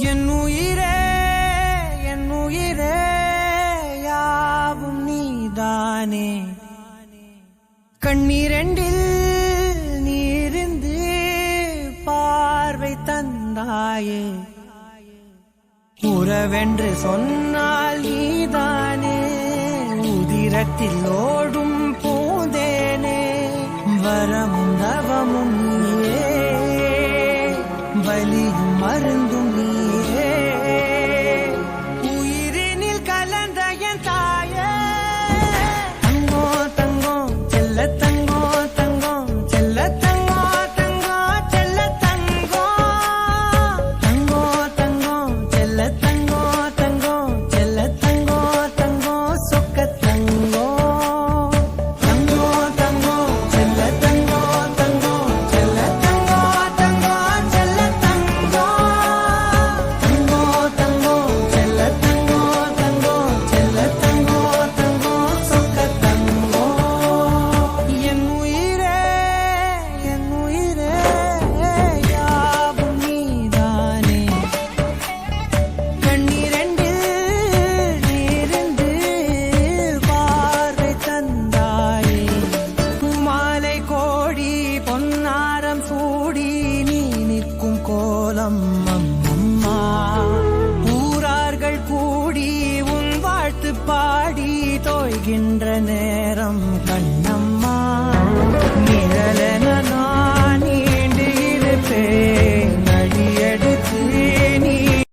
என் உயிரே என் உயிரே யாவும் நீதானே கண்ணீரெண்டில் நீரிந்து பார்வை தந்தாயே உறவென்று சொன்னால் நீதானே உதிரத்தில் ஓடும் பூந்தேனே வரமும் தவமும் நீயே வலியும் மருந்தும் நீ